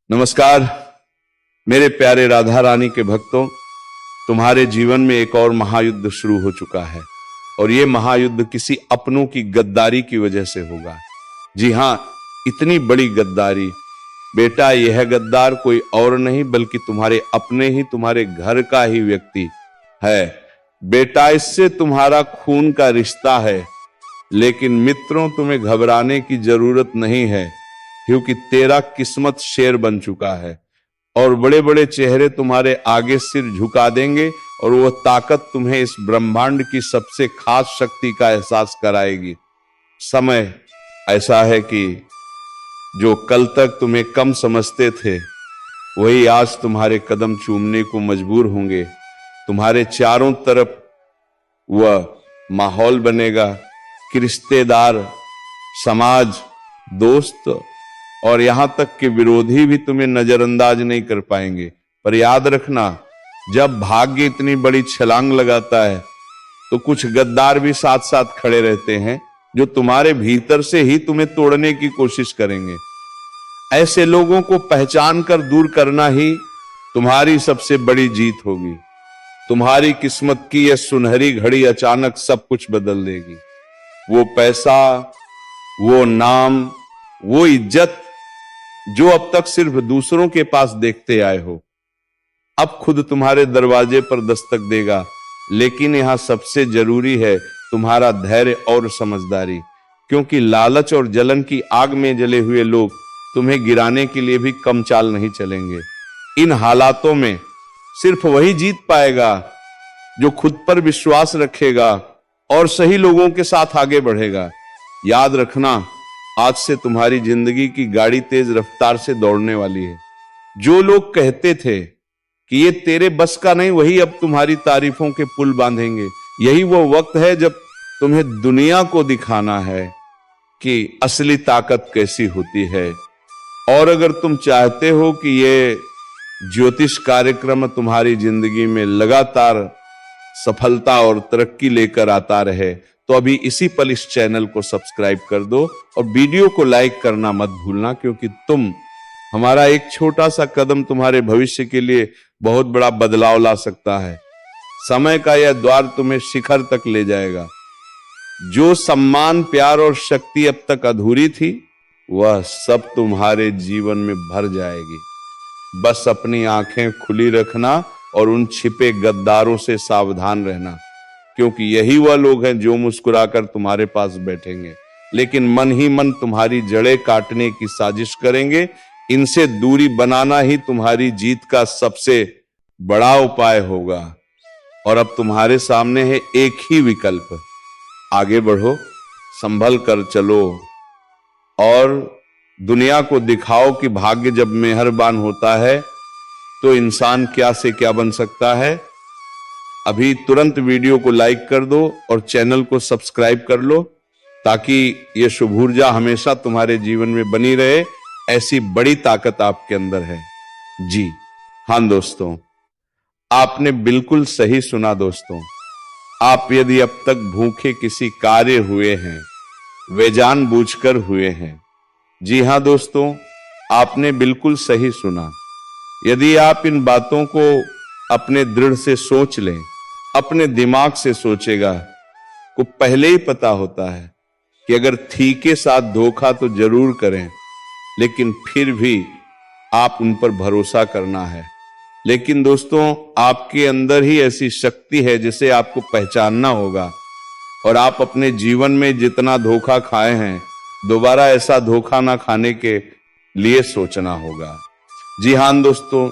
नमस्कार मेरे प्यारे राधा रानी के भक्तों, तुम्हारे जीवन में एक और महायुद्ध शुरू हो चुका है और ये महायुद्ध किसी अपनों की गद्दारी की वजह से होगा। जी हां, इतनी बड़ी गद्दारी। बेटा, यह गद्दार कोई और नहीं बल्कि तुम्हारे अपने ही, तुम्हारे घर का ही व्यक्ति है। बेटा, इससे तुम्हारा खून का रिश्ता है, लेकिन मित्रों तुम्हें घबराने की जरूरत नहीं है, क्योंकि तेरा किस्मत शेर बन चुका है और बड़े बड़े चेहरे तुम्हारे आगे सिर झुका देंगे और वह ताकत तुम्हें इस ब्रह्मांड की सबसे खास शक्ति का एहसास कराएगी। समय ऐसा है कि जो कल तक तुम्हें कम समझते थे, वही आज तुम्हारे कदम चूमने को मजबूर होंगे। तुम्हारे चारों तरफ वह माहौल बनेगा कि रिश्तेदार, समाज, दोस्त और यहां तक कि विरोधी भी तुम्हें नजरअंदाज नहीं कर पाएंगे। पर याद रखना, जब भाग्य इतनी बड़ी छलांग लगाता है तो कुछ गद्दार भी साथ साथ खड़े रहते हैं, जो तुम्हारे भीतर से ही तुम्हें तोड़ने की कोशिश करेंगे। ऐसे लोगों को पहचान कर दूर करना ही तुम्हारी सबसे बड़ी जीत होगी। तुम्हारी किस्मत की यह सुनहरी घड़ी अचानक सब कुछ बदल देगी। वो पैसा, वो नाम, वो इज्जत जो अब तक सिर्फ दूसरों के पास देखते आए हो, अब खुद तुम्हारे दरवाजे पर दस्तक देगा। लेकिन यहां सबसे जरूरी है तुम्हारा धैर्य और समझदारी, क्योंकि लालच और जलन की आग में जले हुए लोग तुम्हें गिराने के लिए भी कम चाल नहीं चलेंगे। इन हालातों में सिर्फ वही जीत पाएगा जो खुद पर विश्वास रखेगा और सही लोगों के साथ आगे बढ़ेगा। याद रखना, आज से तुम्हारी जिंदगी की गाड़ी तेज रफ्तार से दौड़ने वाली है। जो लोग कहते थे कि ये तेरे बस का नहीं, वही अब तुम्हारी तारीफों के पुल बांधेंगे। यही वो वक्त है जब तुम्हें दुनिया को दिखाना है कि असली ताकत कैसी होती है। और अगर तुम चाहते हो कि ये ज्योतिष कार्यक्रम तुम्हारी जिंदगी में लगातार सफलता और तरक्की लेकर आता रहे, तो अभी इसी पल इस चैनल को सब्सक्राइब कर दो और वीडियो को लाइक करना मत भूलना, क्योंकि हमारा एक छोटा सा कदम तुम्हारे भविष्य के लिए बहुत बड़ा बदलाव ला सकता है। समय का यह द्वार तुम्हें शिखर तक ले जाएगा। जो सम्मान, प्यार और शक्ति अब तक अधूरी थी, वह सब तुम्हारे जीवन में भर जाएगी। बस अपनी आंखें खुली रखना और उन छिपे गद्दारों से सावधान रहना, क्योंकि यही वह लोग हैं जो मुस्कुराकर तुम्हारे पास बैठेंगे, लेकिन मन ही मन तुम्हारी जड़ें काटने की साजिश करेंगे। इनसे दूरी बनाना ही तुम्हारी जीत का सबसे बड़ा उपाय होगा। और अब तुम्हारे सामने है एक ही विकल्प, आगे बढ़ो, संभल कर चलो और दुनिया को दिखाओ कि भाग्य जब मेहरबान होता है तो इंसान क्या से क्या बन सकता है। अभी तुरंत वीडियो को लाइक कर दो और चैनल को सब्सक्राइब कर लो, ताकि ये शुभ ऊर्जा हमेशा तुम्हारे जीवन में बनी रहे। ऐसी बड़ी ताकत आपके अंदर है। जी हां दोस्तों, आपने बिल्कुल सही सुना दोस्तों। आप यदि अब तक भूखे किसी कार्य हुए हैं, वे जानबूझकर हुए हैं। जी हां दोस्तों, आपने बिल्कुल सही सुना। यदि आप इन बातों को अपने दृढ़ से सोच लें, अपने दिमाग से सोचेगा, को पहले ही पता होता है कि अगर थी के साथ धोखा तो जरूर करें, लेकिन फिर भी आप उन पर भरोसा करना है। लेकिन दोस्तों, आपके अंदर ही ऐसी शक्ति है जिसे आपको पहचानना होगा, और आप अपने जीवन में जितना धोखा खाए हैं, दोबारा ऐसा धोखा ना खाने के लिए सोचना होगा। जी हां दोस्तों,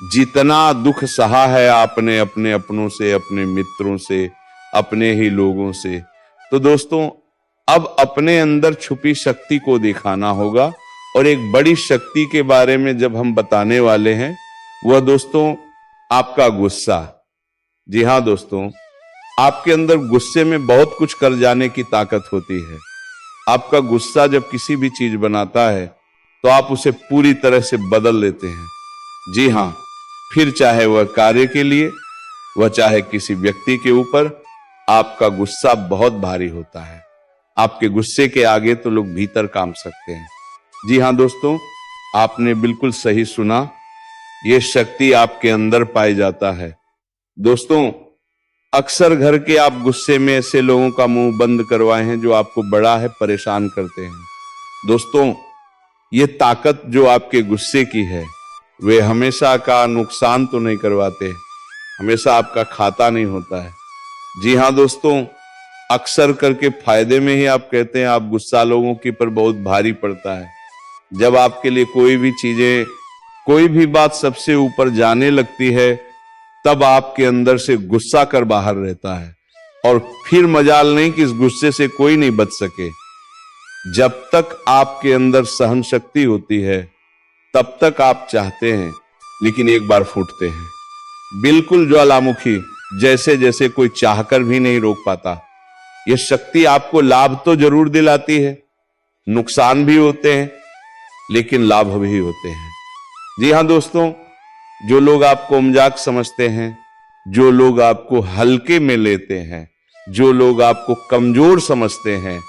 जितना दुख सहा है आपने अपने अपनों से, अपने मित्रों से, अपने ही लोगों से, तो दोस्तों अब अपने अंदर छुपी शक्ति को दिखाना होगा। और एक बड़ी शक्ति के बारे में जब हम बताने वाले हैं, वह दोस्तों आपका गुस्सा। जी हां दोस्तों, आपके अंदर गुस्से में बहुत कुछ कर जाने की ताकत होती है। आपका गुस्सा जब किसी भी चीज बनाता है तो आप उसे पूरी तरह से बदल लेते हैं। जी हां, फिर चाहे वह कार्य के लिए, वह चाहे किसी व्यक्ति के ऊपर, आपका गुस्सा बहुत भारी होता है। आपके गुस्से के आगे तो लोग भीतर काम सकते हैं। जी हां दोस्तों, आपने बिल्कुल सही सुना, ये शक्ति आपके अंदर पाई जाता है। दोस्तों, अक्सर घर के आप गुस्से में ऐसे लोगों का मुंह बंद करवाए हैं जो आपको बड़ा है परेशान करते हैं। दोस्तों, ये ताकत जो आपके गुस्से की है, वे हमेशा का नुकसान तो नहीं करवाते, हमेशा आपका खाता नहीं होता है। जी हाँ दोस्तों, अक्सर करके फायदे में ही आप कहते हैं आप गुस्सा लोगों के पर बहुत भारी पड़ता है। जब आपके लिए कोई भी चीजें, कोई भी बात सबसे ऊपर जाने लगती है, तब आपके अंदर से गुस्सा कर बाहर रहता है और फिर मजाल नहीं कि इस गुस्से से कोई नहीं बच सके। जब तक आपके अंदर सहन शक्ति होती है तब तक आप चाहते हैं, लेकिन एक बार फूटते हैं। बिल्कुल ज्वालामुखी जैसे जैसे कोई चाहकर भी नहीं रोक पाता। यह शक्ति आपको लाभ तो जरूर दिलाती है, नुकसान भी होते हैं लेकिन लाभ भी होते हैं। जी हाँ दोस्तों, जो लोग आपको मजाक समझते हैं, जो लोग आपको हल्के में लेते हैं, जो लोग आपको कमजोर समझते हैं,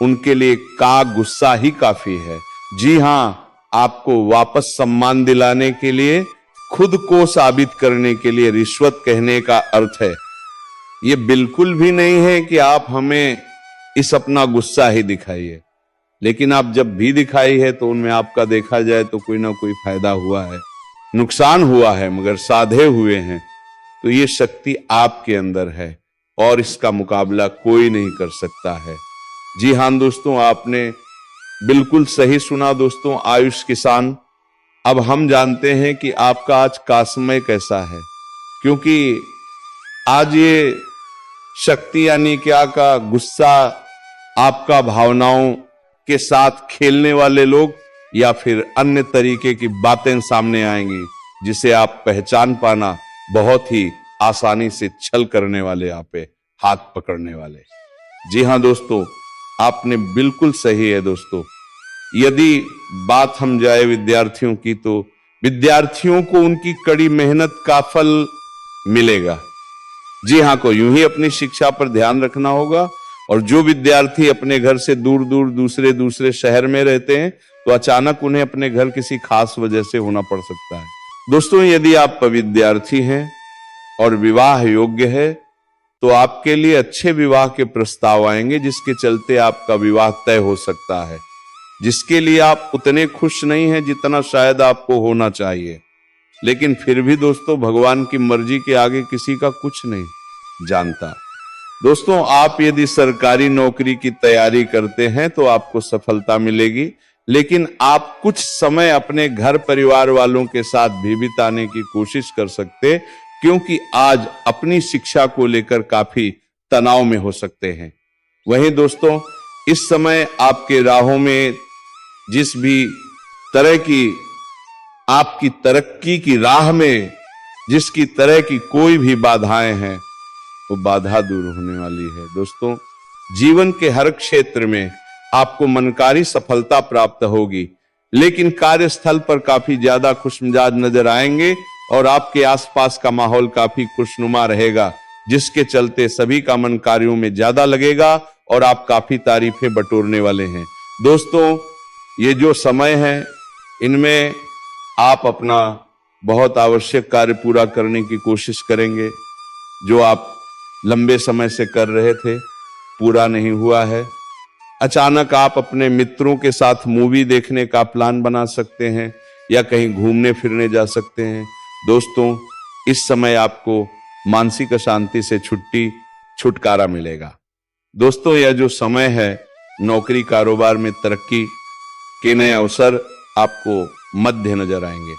उनके लिए का गुस्सा ही काफी है। जी हाँ, आपको वापस सम्मान दिलाने के लिए, खुद को साबित करने के लिए रिश्वत कहने का अर्थ है। ये बिल्कुल भी नहीं है कि आप हमें इस अपना गुस्सा ही दिखाइए, लेकिन आप जब भी दिखाई है तो उनमें आपका देखा जाए तो कोई ना कोई फायदा हुआ है, नुकसान हुआ है, मगर साधे हुए हैं। तो ये शक्ति आपके अंदर है और इसका मुकाबला कोई नहीं कर सकता है। जी हाँ दोस्तों, आपने बिल्कुल सही सुना दोस्तों। आयुष किसान, अब हम जानते हैं कि आपका आज का समय कैसा है, क्योंकि आज ये शक्ति यानी क्या का गुस्सा, आपका भावनाओं के साथ खेलने वाले लोग या फिर अन्य तरीके की बातें सामने आएंगी जिसे आप पहचान पाना बहुत ही आसानी से छल करने वाले, आप पे हाथ पकड़ने वाले। जी हाँ दोस्तों, आपने बिल्कुल सही है दोस्तों। यदि बात हम जाए विद्यार्थियों की, तो विद्यार्थियों को उनकी कड़ी मेहनत का फल मिलेगा। जी हाँ, को यूं ही अपनी शिक्षा पर ध्यान रखना होगा। और जो विद्यार्थी अपने घर से दूर दूर दूसरे शहर में रहते हैं, तो अचानक उन्हें अपने घर किसी खास वजह से होना पड़ सकता है। दोस्तों, यदि आप विद्यार्थी हैं और विवाह योग्य है, तो आपके लिए अच्छे विवाह के प्रस्ताव आएंगे जिसके चलते आपका विवाह तय हो सकता है, जिसके लिए आप उतने खुश नहीं हैं जितना शायद आपको होना चाहिए। लेकिन फिर भी दोस्तों, भगवान की मर्जी के आगे किसी का कुछ नहीं जानता। दोस्तों, आप यदि सरकारी नौकरी की तैयारी करते हैं तो आपको सफलता मिलेगी, लेकिन आप कुछ समय अपने घर परिवार वालों के साथ भी बिताने की कोशिश कर सकते, क्योंकि आज अपनी शिक्षा को लेकर काफी तनाव में हो सकते हैं। वहीं दोस्तों, इस समय आपके राहों में जिस भी तरह की, आपकी तरक्की की राह में जिसकी तरह की कोई भी बाधाएं हैं, वो बाधा दूर होने वाली है। दोस्तों, जीवन के हर क्षेत्र में आपको मनकारी सफलता प्राप्त होगी, लेकिन कार्यस्थल पर काफी ज्यादा खुशमिजाज नजर आएंगे और आपके आसपास का माहौल काफी खुशनुमा रहेगा, जिसके चलते सभी का मन कार्यों में ज्यादा लगेगा और आप काफी तारीफें बटोरने वाले हैं। दोस्तों, ये जो समय है, इनमें आप अपना बहुत आवश्यक कार्य पूरा करने की कोशिश करेंगे। जो आप लंबे समय से कर रहे थे, पूरा नहीं हुआ है। अचानक आप अपने मित्रों के साथ मूवी देखने का प्लान बना सकते हैं या कहीं घूमने फिरने जा सकते हैं। दोस्तों, इस समय आपको मानसिक अशांति से छुटकारा मिलेगा। दोस्तों, यह जो समय है, नौकरी कारोबार में तरक्की के नए अवसर आपको मध्य नजर आएंगे।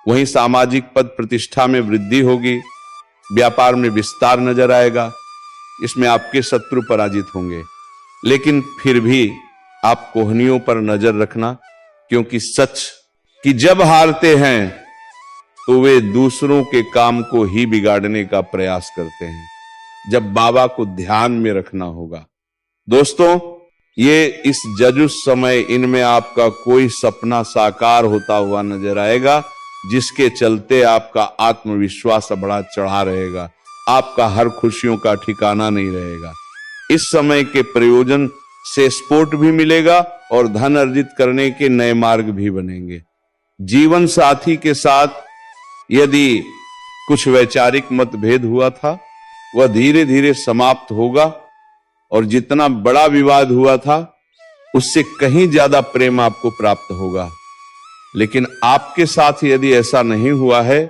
वहीं सामाजिक पद प्रतिष्ठा में वृद्धि होगी, व्यापार में विस्तार नजर आएगा। इसमें आपके शत्रु पराजित होंगे, लेकिन फिर भी आप कोहनियों पर नजर रखना, क्योंकि सच कि जब हारते हैं तो वे दूसरों के काम को ही बिगाड़ने का प्रयास करते हैं। जब बाबा को ध्यान में रखना होगा। दोस्तों, ये इस जजुस समय इनमें आपका कोई सपना साकार होता हुआ नजर आएगा, जिसके चलते आपका आत्मविश्वास बड़ा चढ़ा रहेगा, आपका हर खुशियों का ठिकाना नहीं रहेगा। इस समय के प्रयोजन से सपोर्ट भी मिलेगा और धन अर्जित करने के नए मार्ग भी बनेंगे। जीवन साथी के साथ यदि कुछ वैचारिक मतभेद हुआ था वह धीरे धीरे समाप्त होगा और जितना बड़ा विवाद हुआ था उससे कहीं ज्यादा प्रेम आपको प्राप्त होगा। लेकिन आपके साथ यदि ऐसा नहीं हुआ है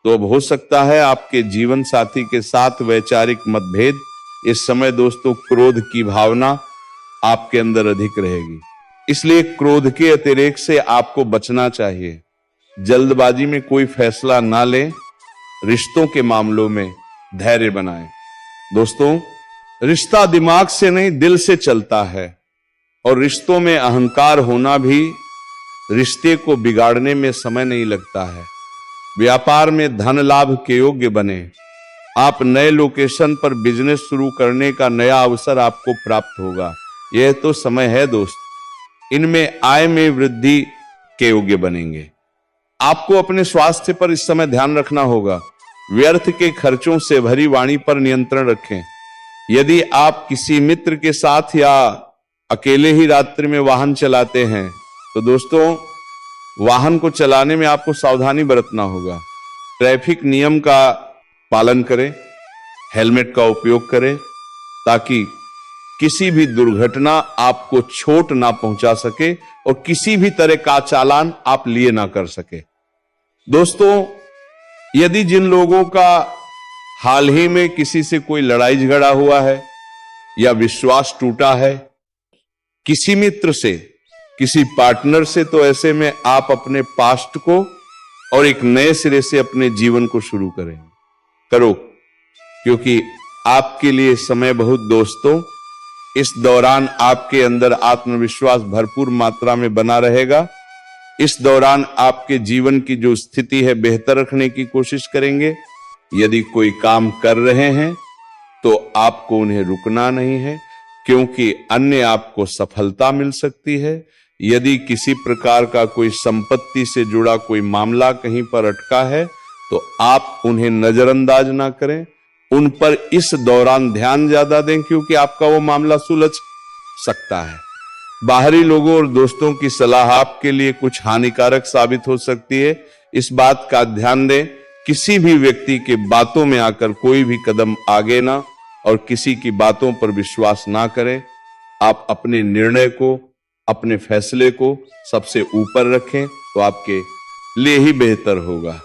तो अब हो सकता है आपके जीवन साथी के साथ वैचारिक मतभेद, इस समय दोस्तों क्रोध की भावना आपके अंदर अधिक रहेगी। इसलिए क्रोध के अतिरेक से आपको बचना चाहिए। जल्दबाजी में कोई फैसला ना लें। रिश्तों के मामलों में धैर्य बनाएं। दोस्तों, रिश्ता दिमाग से नहीं दिल से चलता है और रिश्तों में अहंकार होना भी रिश्ते को बिगाड़ने में समय नहीं लगता है। व्यापार में धन लाभ के योग्य बने। आप नए लोकेशन पर बिजनेस शुरू करने का नया अवसर आपको प्राप्त होगा। यह तो समय है दोस्त। इनमें आय में वृद्धि के योग्य बनेंगे। आपको अपने स्वास्थ्य पर इस समय ध्यान रखना होगा। व्यर्थ के खर्चों से भरी वाणी पर नियंत्रण रखें। यदि आप किसी मित्र के साथ या अकेले ही रात्रि में वाहन चलाते हैं तो दोस्तों, वाहन को चलाने में आपको सावधानी बरतना होगा। ट्रैफिक नियम का पालन करें, हेलमेट का उपयोग करें ताकि किसी भी दुर्घटना आपको चोट ना पहुंचा सके और किसी भी तरह का चालान आप लिए ना कर सके। दोस्तों, यदि जिन लोगों का हाल ही में किसी से कोई लड़ाई झगड़ा हुआ है या विश्वास टूटा है किसी मित्र से, किसी पार्टनर से, तो ऐसे में आप अपने पास्ट को और एक नए सिरे से अपने जीवन को शुरू करो, क्योंकि आपके लिए समय बहुत दोस्तों इस दौरान आपके अंदर आत्मविश्वास भरपूर मात्रा में बना रहेगा। इस दौरान आपके जीवन की जो स्थिति है बेहतर रखने की कोशिश करेंगे। यदि कोई काम कर रहे हैं तो आपको उन्हें रुकना नहीं है, क्योंकि अन्य आपको सफलता मिल सकती है। यदि किसी प्रकार का कोई संपत्ति से जुड़ा कोई मामला कहीं पर अटका है तो आप उन्हें नजरअंदाज ना करें, उन पर इस दौरान ध्यान ज्यादा दें, क्योंकि आपका वो मामला सुलझ सकता है। बाहरी लोगों और दोस्तों की सलाह आपके लिए कुछ हानिकारक साबित हो सकती है। इस बात का ध्यान दें। किसी भी व्यक्ति के बातों में आकर कोई भी कदम आगे ना और किसी की बातों पर विश्वास ना करें। आप अपने निर्णय को, अपने फैसले को सबसे ऊपर रखें तो आपके लिए ही बेहतर होगा।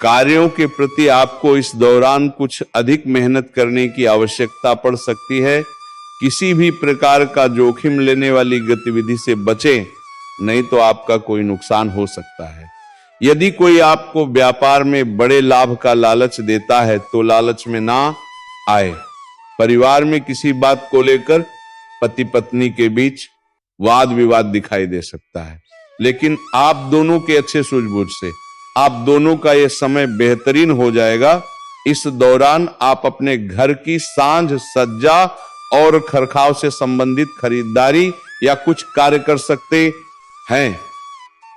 कार्यों के प्रति आपको इस दौरान कुछ अधिक मेहनत करने की आवश्यकता पड़ सकती है। किसी भी प्रकार का जोखिम लेने वाली गतिविधि से बचें, नहीं तो आपका कोई नुकसान हो सकता है। यदि कोई आपको व्यापार में बड़े लाभ का लालच देता है तो लालच में ना आए। परिवार में किसी बात को लेकर पति पत्नी के बीच वाद विवाद दिखाई दे सकता है, लेकिन आप दोनों के अच्छे सूझबूझ से आप दोनों का यह समय बेहतरीन हो जाएगा। इस दौरान आप अपने घर की सांझ सज्जा और खरखाव से संबंधित खरीदारी या कुछ कार्य कर सकते हैं।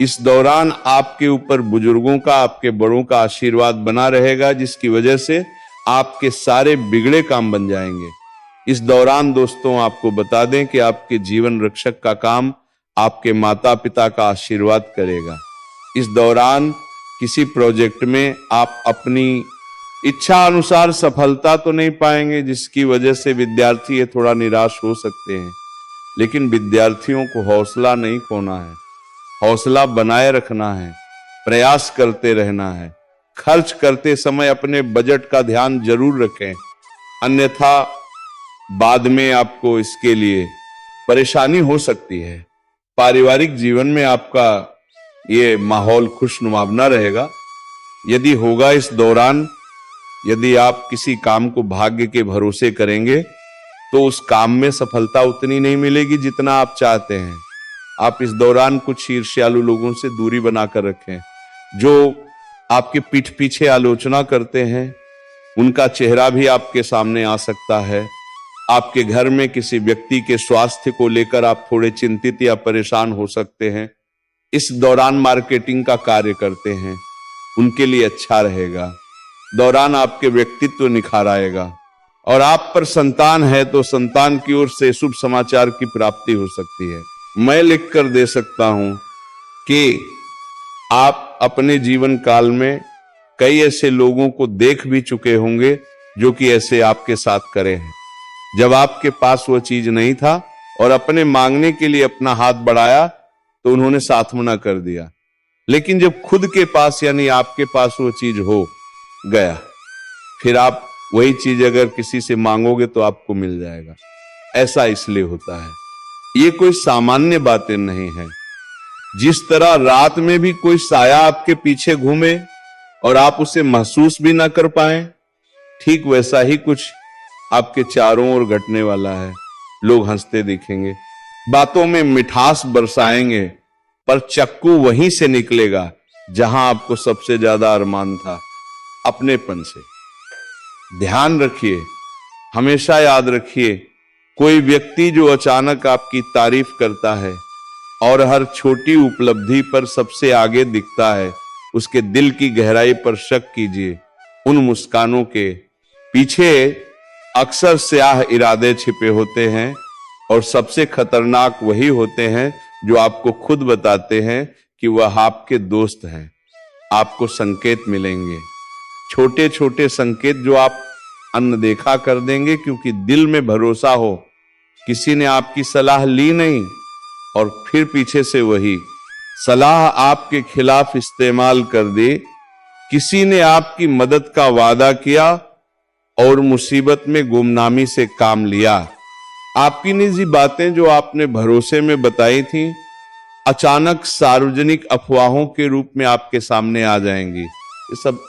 इस दौरान आपके ऊपर बुजुर्गों का, आपके बड़ों का आशीर्वाद बना रहेगा, जिसकी वजह से आपके सारे बिगड़े काम बन जाएंगे। इस दौरान दोस्तों आपको बता दें कि आपके जीवन रक्षक का काम आपके माता पिता का आशीर्वाद करेगा। इस दौरान किसी प्रोजेक्ट में आप अपनी इच्छा अनुसार सफलता तो नहीं पाएंगे, जिसकी वजह से विद्यार्थी थोड़ा निराश हो सकते हैं। लेकिन विद्यार्थियों को हौसला नहीं खोना है, हौसला बनाए रखना है, प्रयास करते रहना है। खर्च करते समय अपने बजट का ध्यान जरूर रखें, अन्यथा बाद में आपको इसके लिए परेशानी हो सकती है। पारिवारिक जीवन में आपका ये माहौल खुशनुमा रहेगा। यदि होगा इस दौरान, यदि आप किसी काम को भाग्य के भरोसे करेंगे तो उस काम में सफलता उतनी नहीं मिलेगी जितना आप चाहते हैं। आप इस दौरान कुछ ईर्ष्यालु लोगों से दूरी बनाकर रखें। जो आपके पीठ पीछे आलोचना करते हैं उनका चेहरा भी आपके सामने आ सकता है। आपके घर में किसी व्यक्ति के स्वास्थ्य को लेकर आप थोड़े चिंतित या परेशान हो सकते हैं। इस दौरान मार्केटिंग का कार्य करते हैं, उनके लिए अच्छा रहेगा। दौरान आपके व्यक्तित्व निखार आएगा। और आप पर संतान है तो संतान की ओर से शुभ समाचार की प्राप्ति हो सकती है। मैं लिख कर दे सकता हूं कि आप अपने जीवन काल में कई ऐसे लोगों को देख भी चुके होंगे जो कि ऐसे आपके साथ करे हैं। जब आपके पास वो चीज नहीं था और अपने मांगने के लिए अपना हाथ बढ़ाया तो उन्होंने साथ मना कर दिया, लेकिन जब खुद के पास यानी आपके पास वो चीज हो गया, फिर आप वही चीज अगर किसी से मांगोगे तो आपको मिल जाएगा। ऐसा इसलिए होता है। ये कोई सामान्य बातें नहीं है। जिस तरह रात में भी कोई साया आपके पीछे घूमे और आप उसे महसूस भी ना कर पाए, ठीक वैसा ही कुछ आपके चारों ओर घटने वाला है। लोग हंसते दिखेंगे, बातों में मिठास बरसाएंगे, पर चक्कू वहीं से निकलेगा जहां आपको सबसे ज्यादा अरमान था, अपनेपन से। ध्यान रखिए, हमेशा याद रखिए, कोई व्यक्ति जो अचानक आपकी तारीफ करता है और हर छोटी उपलब्धि पर सबसे आगे दिखता है, उसके दिल की गहराई पर शक कीजिए। उन मुस्कानों के पीछे अक्सर स्याह इरादे छिपे होते हैं और सबसे खतरनाक वही होते हैं जो आपको खुद बताते हैं कि वह आपके दोस्त हैं। आपको संकेत मिलेंगे, छोटे छोटे संकेत जो आप अनदेखा कर देंगे, क्योंकि दिल में भरोसा हो, किसी ने आपकी सलाह ली नहीं और फिर पीछे से वही सलाह आपके खिलाफ इस्तेमाल कर दे। किसी ने आपकी मदद का वादा किया और मुसीबत में गुमनामी से काम लिया। आपकी निजी बातें जो आपने भरोसे में बताई थी, अचानक सार्वजनिक अफवाहों के रूप में आपके सामने आ जाएंगी। ये सब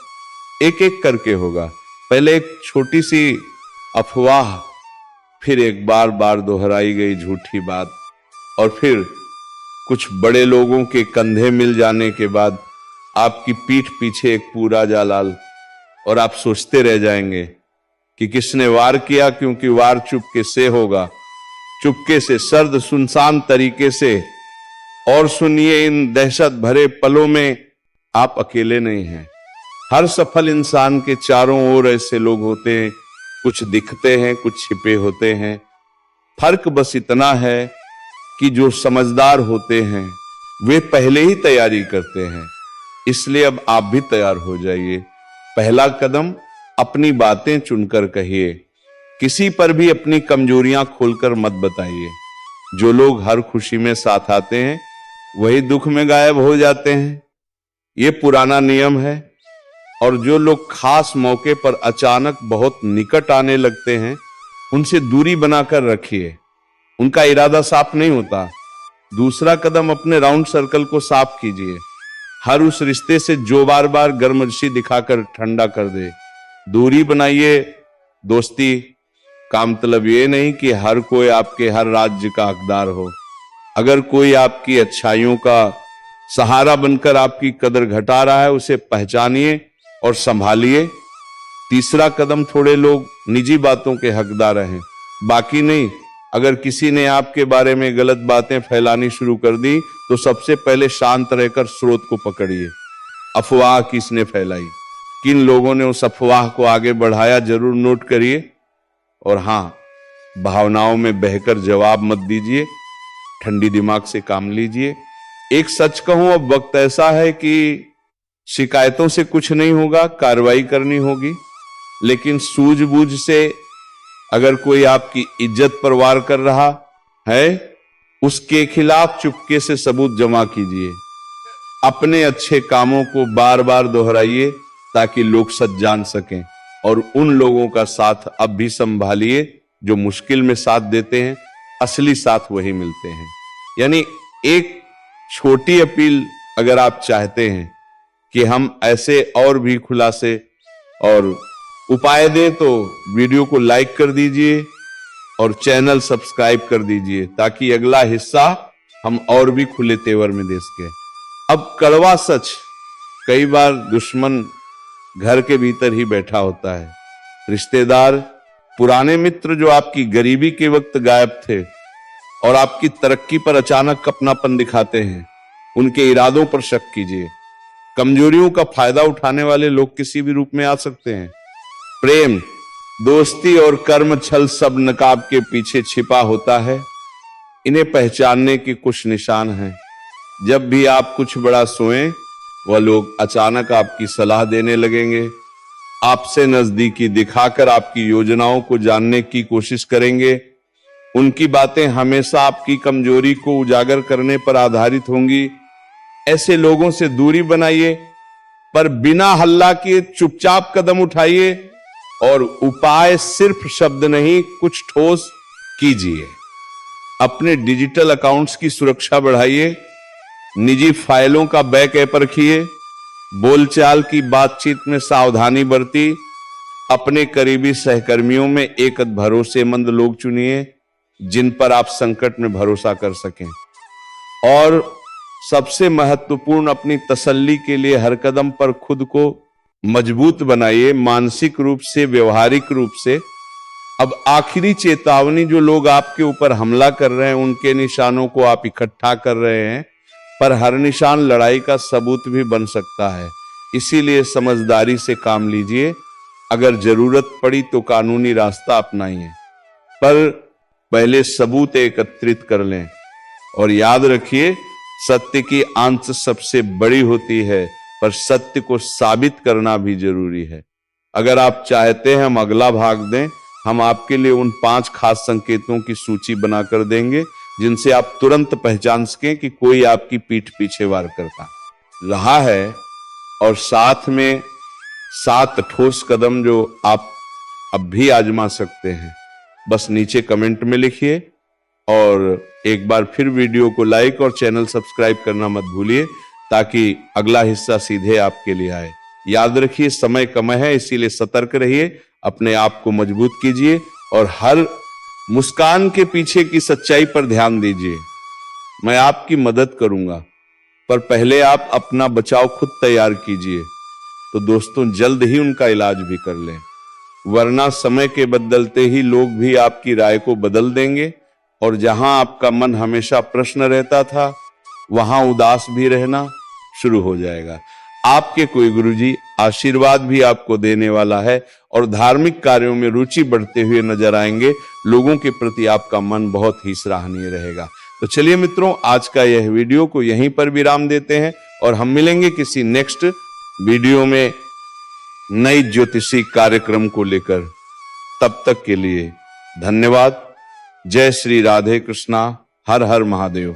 एक एक करके होगा। पहले एक छोटी सी अफवाह, फिर एक बार बार दोहराई गई झूठी बात, और फिर कुछ बड़े लोगों के कंधे मिल जाने के बाद आपकी पीठ पीछे एक पूरा जालाल, और आप सोचते रह जाएंगे कि किसने वार किया, क्योंकि वार चुपके से होगा, चुपके से, सर्द सुनसान तरीके से। और सुनिए, इन दहशत भरे पलों में आप अकेले नहीं हैं। हर सफल इंसान के चारों ओर ऐसे लोग होते हैं, कुछ दिखते हैं, कुछ छिपे होते हैं। फर्क बस इतना है कि जो समझदार होते हैं वे पहले ही तैयारी करते हैं। इसलिए अब आप भी तैयार हो जाइए। पहला कदम, अपनी बातें चुनकर कहिए। किसी पर भी अपनी कमजोरियां खोलकर मत बताइए। जो लोग हर खुशी में साथ आते हैं वही दुख में गायब हो जाते हैं, ये पुराना नियम है। और जो लोग खास मौके पर अचानक बहुत निकट आने लगते हैं, उनसे दूरी बनाकर रखिए। उनका इरादा साफ नहीं होता। दूसरा कदम, अपने राउंड सर्कल को साफ कीजिए। हर उस रिश्ते से जो बार बार गर्मजोशी दिखाकर ठंडा कर दे, दूरी बनाइए। दोस्ती का मतलब ये नहीं कि हर कोई आपके हर राज्य का हकदार हो। अगर कोई आपकी अच्छाइयों का सहारा बनकर आपकी कदर घटा रहा है, उसे पहचानिए और संभालिए। तीसरा कदम, थोड़े लोग निजी बातों के हकदार हैं, बाकी नहीं। अगर किसी ने आपके बारे में गलत बातें फैलानी शुरू कर दी तो सबसे पहले शांत रहकर स्रोत को पकड़िए। अफवाह किसने फैलाई, किन लोगों ने उस अफवाह को आगे बढ़ाया, जरूर नोट करिए। और हाँ, भावनाओं में बहकर जवाब मत दीजिए, ठंडी दिमाग से काम लीजिए। एक सच कहूं, अब वक्त ऐसा है कि शिकायतों से कुछ नहीं होगा, कार्रवाई करनी होगी। लेकिन सूझबूझ से अगर कोई आपकी इज्जत पर वार कर रहा है, उसके खिलाफ चुपके से सबूत जमा कीजिए। अपने अच्छे कामों को बार बार दोहराइए ताकि लोग सच जान सकें। और उन लोगों का साथ अब भी संभालिए जो मुश्किल में साथ देते हैं, असली साथ वही मिलते हैं। यानी एक छोटी अपील, अगर आप चाहते हैं कि हम ऐसे और भी खुलासे और उपाय दें, तो वीडियो को लाइक कर दीजिए और चैनल सब्सक्राइब कर दीजिए, ताकि अगला हिस्सा हम और भी खुले तेवर में दे सके। अब कड़वा सच, कई बार दुश्मन घर के भीतर ही बैठा होता है। रिश्तेदार, पुराने मित्र जो आपकी गरीबी के वक्त गायब थे और आपकी तरक्की पर अचानक अपनापन दिखाते हैं, उनके इरादों पर शक कीजिए। कमजोरियों का फायदा उठाने वाले लोग किसी भी रूप में आ सकते हैं। प्रेम, दोस्ती और कर्म छल सब नकाब के पीछे छिपा होता है। इन्हें पहचानने के कुछ निशान हैं। जब भी आप कुछ बड़ा सोएं वह लोग अचानक आपकी सलाह देने लगेंगे, आपसे नजदीकी दिखाकर आपकी योजनाओं को जानने की कोशिश करेंगे। उनकी बातें हमेशा आपकी कमजोरी को उजागर करने पर आधारित होंगी। ऐसे लोगों से दूरी बनाइए, पर बिना हल्ला किए चुपचाप कदम उठाइए और उपाय सिर्फ शब्द नहीं, कुछ ठोस कीजिए। अपने डिजिटल अकाउंट्स की सुरक्षा बढ़ाइए, निजी फाइलों का बैकअप रखिए, बोलचाल की बातचीत में सावधानी बरती, अपने करीबी सहकर्मियों में एक भरोसेमंद लोग चुनिए जिन पर आप संकट में भरोसा कर सकें, और सबसे महत्वपूर्ण अपनी तसल्ली के लिए हर कदम पर खुद को मजबूत बनाइए, मानसिक रूप से, व्यवहारिक रूप से। अब आखिरी चेतावनी, जो लोग आपके ऊपर हमला कर रहे हैं उनके निशानों को आप इकट्ठा कर रहे हैं, पर हर निशान लड़ाई का सबूत भी बन सकता है, इसीलिए समझदारी से काम लीजिए। अगर जरूरत पड़ी तो कानूनी रास्ता अपनाइए, पर पहले सबूत एकत्रित कर लें। और याद रखिए, सत्य की आंच सबसे बड़ी होती है, पर सत्य को साबित करना भी जरूरी है। अगर आप चाहते हैं हम अगला भाग दें, हम आपके लिए उन 5 खास संकेतों की सूची बनाकर देंगे जिनसे आप तुरंत पहचान सकें कि कोई आपकी पीठ पीछे वार करता रहा है, और साथ में 7 ठोस कदम जो आप अब भी आजमा सकते हैं। बस नीचे कमेंट में लिखिए, और एक बार फिर वीडियो को लाइक और चैनल सब्सक्राइब करना मत भूलिए, ताकि अगला हिस्सा सीधे आपके लिए आए। याद रखिए, समय कम है, इसीलिए सतर्क रहिए, अपने आप को मजबूत कीजिए और हर मुस्कान के पीछे की सच्चाई पर ध्यान दीजिए। मैं आपकी मदद करूंगा, पर पहले आप अपना बचाव खुद तैयार कीजिए, तो दोस्तों जल्द ही उनका इलाज भी कर लें, वरना समय के बदलते ही लोग भी आपकी राय को बदल देंगे, और जहां आपका मन हमेशा प्रश्न रहता था, वहां उदास भी रहना शुरू हो जाएगा। आपके कोई गुरुजी आशीर्वाद भी आपको देने वाला है, और धार्मिक कार्यों में रुचि बढ़ते हुए नजर आएंगे। लोगों के प्रति आपका मन बहुत ही सराहनीय रहेगा। तो चलिए मित्रों, आज का यह वीडियो को यहीं पर विराम देते हैं, और हम मिलेंगे किसी नेक्स्ट वीडियो में नई ज्योतिषी कार्यक्रम को लेकर। तब तक के लिए धन्यवाद। जय श्री राधे कृष्णा। हर हर महादेव।